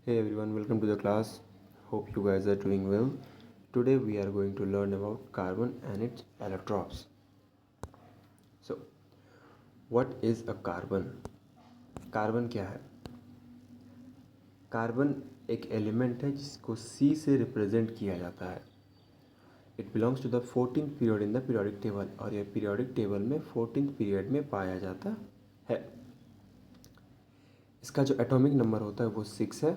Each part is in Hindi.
Hey everyone, welcome to the class. Hope you guys are doing well. Today we are going to learn about carbon and its allotropes. So, what is a carbon? Carbon क्या है? कार्बन एक एलिमेंट है जिसको C से रिप्रेजेंट किया जाता है. It belongs to the 14th period in the periodic table और यह पीरियोडिक टेबल में 14th पीरियड में पाया जाता है. इसका जो एटॉमिक नंबर होता है वो 6 है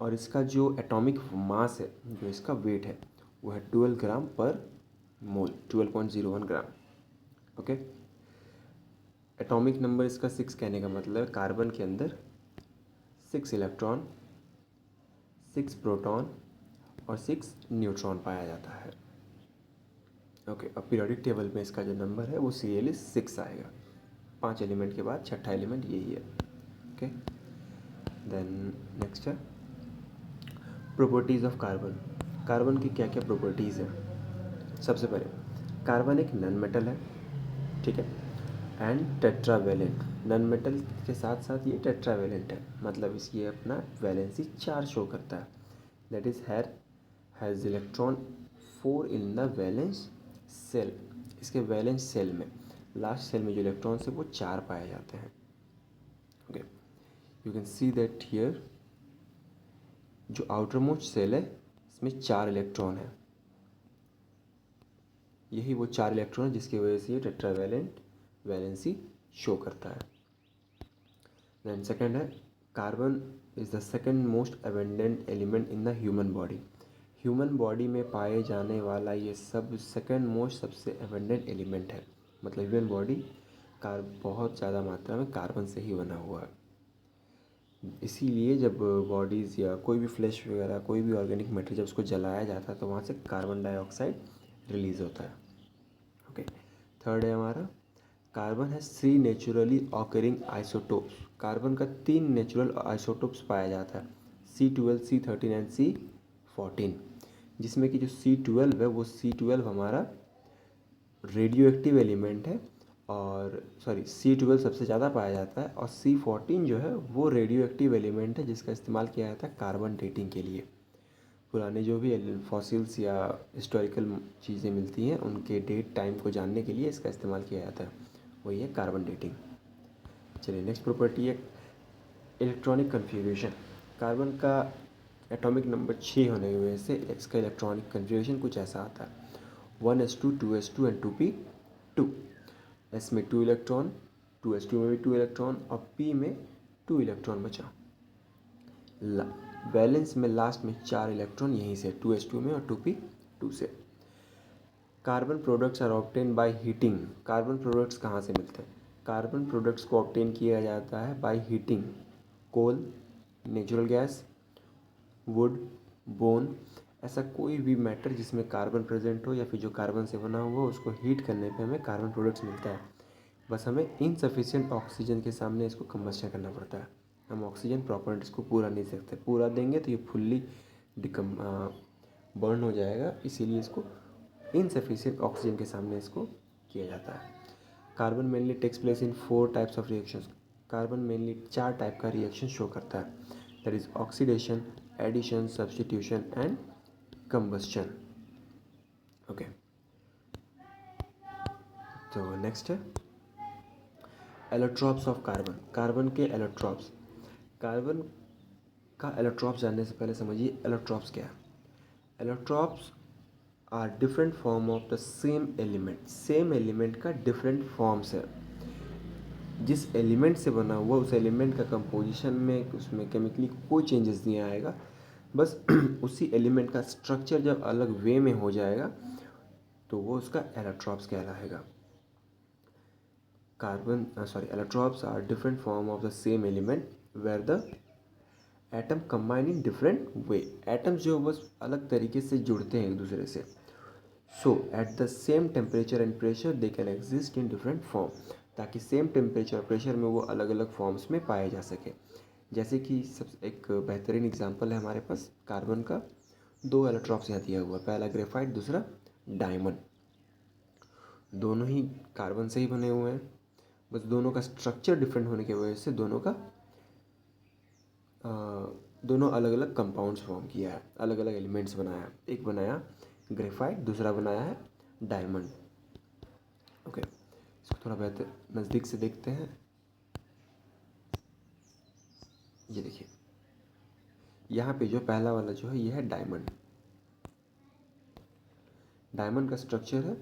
और इसका जो एटॉमिक मास है, जो इसका वेट है, वो है 12 ग्राम पर मोल, 12.01 ग्राम. ओके. एटॉमिक नंबर इसका 6 कहने का मतलब है कार्बन के अंदर 6 इलेक्ट्रॉन, 6 प्रोटॉन और 6 न्यूट्रॉन पाया जाता है. ओके. अब पीरियोडिक टेबल में इसका जो नंबर है वो Cl6 आएगा. 5 एलिमेंट के बाद छठा एलिमेंट यही है. ओके. देन नेक्स्ट है प्रॉपर्टीज़ ऑफ कार्बन. कार्बन की क्या क्या प्रॉपर्टीज़ हैं? सबसे पहले कार्बन एक नॉन मेटल है, ठीक है, एंड टेट्रावेलेंट. नॉन मेटल के साथ साथ ये टेट्रावेलेंट है, मतलब इसकी अपना वैलेंसी 4 शो करता है. That is has electron 4 in the valence shell. इसके वैलेंस सेल में, लास्ट सेल में जो इलेक्ट्रॉन्स है वो 4 पाए जाते हैं. Okay. You can see that here जो आउटर मोस्ट सेल है इसमें 4 इलेक्ट्रॉन है. यही वो 4 इलेक्ट्रॉन है जिसकी वजह से ये टेट्रावेलेंट वैलेंसी शो करता है. देन सेकंड है carbon is the second most abundant element in the human body. Human body में पाए जाने वाला ये सब सेकंड मोस्ट सबसे अबेंडेंट एलिमेंट है. मतलब ह्यूमन बॉडी बहुत ज़्यादा मात्रा में कार्बन से ही बना हुआ है. इसीलिए जब बॉडीज़ या कोई भी फ्लैश वगैरह कोई भी ऑर्गेनिक मैटर जब उसको जलाया जाता है तो वहाँ से कार्बन डाइऑक्साइड रिलीज़ होता है. ओके. थर्ड है हमारा कार्बन है 3 नेचुरली ऑकरिंग आइसोटोप्स. कार्बन का 3 नेचुरल आइसोटोप्स पाया जाता है, C12, C13 एंड C14. जिसमें कि जो C12 है वो C12 हमारा रेडियो एक्टिव एलिमेंट है और C12 सबसे ज़्यादा पाया जाता है और C14 जो है वो रेडियो एक्टिव एलिमेंट है जिसका इस्तेमाल किया जाता है कार्बन डेटिंग के लिए. पुराने जो भी फॉसिल्स या हिस्टोरिकल चीज़ें मिलती हैं उनके डेट टाइम को जानने के लिए इसका इस्तेमाल किया जाता है. वही है कार्बन डेटिंग. चलिए नेक्स्ट प्रॉपर्टी है इलेक्ट्रॉनिक कन्फिग्रेशन. कार्बन का एटॉमिक नंबर 6 होने की वजह से इसका इलेक्ट्रॉनिक कन्फिग्रेशन कुछ ऐसा आता है 1s2 2s2 and 2p2. S में 2 इलेक्ट्रॉन, 2s2 में भी 2 इलेक्ट्रॉन और p में 2 इलेक्ट्रॉन बचा. वैलेंस में लास्ट में 4 इलेक्ट्रॉन यहीं से 2s2 में और 2p2 से. Carbon products are obtain by heating. Carbon products कहाँ से मिलते हैं? कार्बन प्रोडक्ट्स को ऑब्टेन किया जाता है by heating. Coal, natural gas, wood, bone, ऐसा कोई भी मैटर जिसमें कार्बन प्रेजेंट हो या फिर जो कार्बन से बना हुआ हो उसको हीट करने पे हमें कार्बन प्रोडक्ट्स मिलता है. बस हमें इनसफिशिएंट ऑक्सीजन के सामने इसको कंबस्शन करना पड़ता है. हम ऑक्सीजन प्रॉपर्टीज को पूरा नहीं सकते. पूरा देंगे तो ये फुल्ली बर्न हो जाएगा, इसीलिए इसको इनसफिशिएंट ऑक्सीजन के सामने इसको किया जाता है. Carbon mainly takes place in 4 types of reactions. Carbon mainly 4 type का रिएक्शन शो करता है. That is oxidation, addition, substitution and combustion. Okay. तो नेक्स्ट है एलोट्रॉप्स ऑफ कार्बन. कार्बन के एलोट्रॉप्स. कार्बन का एलोट्रॉप्स जानने से पहले समझिए एलोट्रॉप्स क्या है. Allotropes are different form of the same element. Same element का डिफरेंट फॉर्म्स है. जिस एलिमेंट से बना हुआ उस एलिमेंट का कंपोजिशन में उसमें केमिकली कोई चेंजेस नहीं आएगा. बस उसी एलिमेंट का स्ट्रक्चर जब अलग वे में हो जाएगा तो वो उसका एलोट्रॉप्स कहलाएगा. Allotropes are different form of the same element where the atom combine in different way. Atoms जो बस अलग तरीके से जुड़ते हैं एक दूसरे से. So at the same temperature and pressure they can exist in different form. ताकि सेम टेम्परेचर और प्रेशर में वो अलग अलग फॉर्म्स में पाए जा सके. जैसे कि सब एक बेहतरीन एग्जांपल है हमारे पास कार्बन का. 2 एलोट्रॉप्स यहाँ दिया हुआ है, पहला ग्रेफाइट, दूसरा डायमंड. दोनों ही कार्बन से ही बने हुए हैं, बस दोनों का स्ट्रक्चर डिफरेंट होने की वजह से दोनों का दोनों अलग अलग कंपाउंड्स फॉर्म किया है, अलग अलग एलिमेंट्स बनाया है। एक बनाया ग्रेफाइट, दूसरा बनाया है डायमंड। ओके, इसको थोड़ा बेहतर नज़दीक से देखते हैं। ये देखिए, यहाँ पे जो पहला वाला जो है ये है डायमंड। डायमंड का स्ट्रक्चर है,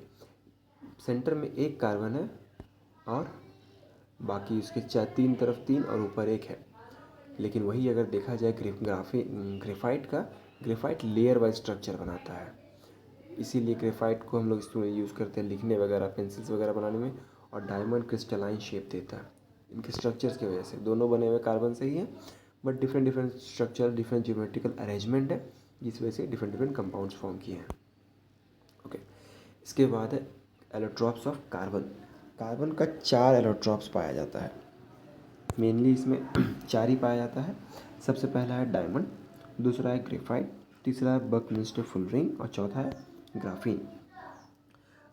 सेंटर में एक कार्बन है और बाकी उसके तीन तरफ तीन और ऊपर एक है। लेकिन वही अगर देखा जाए ग्रेफाइट का, ग्रेफाइट लेयर वाइज स्ट्रक्चर बनाता है। इसीलिए ग्रेफाइट को हम लोग इसमें यूज़ करते हैं लिखने वगैरह, पेंसिल्स वगैरह बनाने में। और डायमंड क्रिस्टलाइन शेप देता है। इनके स्ट्रक्चर्स की वजह से दोनों बने हुए कार्बन से ही हैं, but different different structure, different geometrical arrangement है, जिस वजह से डिफरेंट डिफरेंट कंपाउंड्स फॉर्म किए हैं। ओके, इसके बाद है एलोट्रॉप्स ऑफ कार्बन। कार्बन का 4 एलोट्रॉप्स पाया जाता है। मेनली इसमें 4 ही पाया जाता है। सबसे पहला है डायमंड, दूसरा है ग्रेफाइट, तीसरा है बकमिंस्टर फुलरिंग और चौथा है ग्राफीन।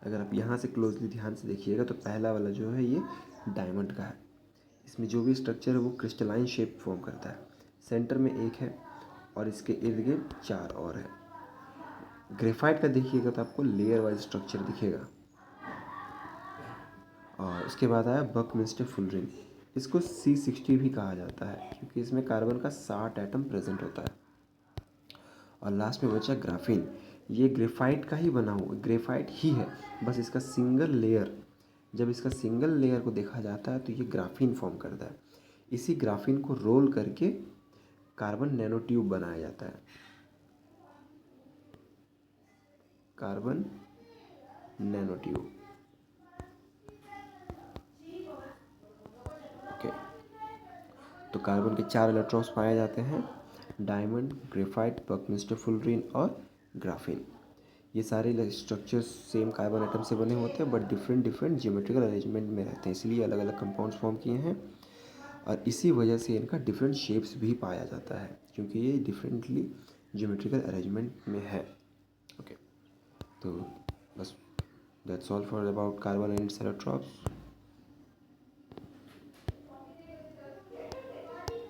अगर आप यहाँ से क्लोजली ध्यान से देखिएगा तो पहला वाला जो है ये डायमंड का है। इसमें जो भी स्ट्रक्चर है वो क्रिस्टलाइन शेप फॉर्म करता है। सेंटर में एक है और इसके इर्द गिर्द 4 और है। ग्रेफाइट का देखिएगा तो आपको लेयर वाइज स्ट्रक्चर दिखेगा। और उसके बाद आया बकमिंस्टर फुलरिंग। इसको C60 भी कहा जाता है क्योंकि इसमें कार्बन का 60 एटम प्रेजेंट होता है। और लास्ट में बचा ग्राफीन। ये ग्रेफाइट का ही बना हुआ, ग्रेफाइट ही है, बस इसका सिंगल लेयर, जब इसका सिंगल लेयर को देखा जाता है तो ये ग्राफीन फॉर्म करता है। इसी ग्राफीन को रोल करके कार्बन नैनो ट्यूब बनाया जाता है। Carbon nano tube. ओके, तो कार्बन के 4 इलेक्ट्रॉन्स पाए जाते हैं, डायमंड, ग्रेफाइट, बकमिंस्टर फुलरिन और ग्राफीन। ये सारे स्ट्रक्चर्स सेम कार्बन एटम से बने होते हैं but different different geometrical arrangement में रहते हैं, इसलिए अलग अलग कंपाउंड्स फॉर्म किए हैं। और इसी वजह से इनका डिफरेंट शेप्स भी पाया जाता है क्योंकि ये डिफरेंटली ज्योमेट्रिकल अरेंजमेंट में है। ओके, तो बस that's all for about carbon and it's electrons.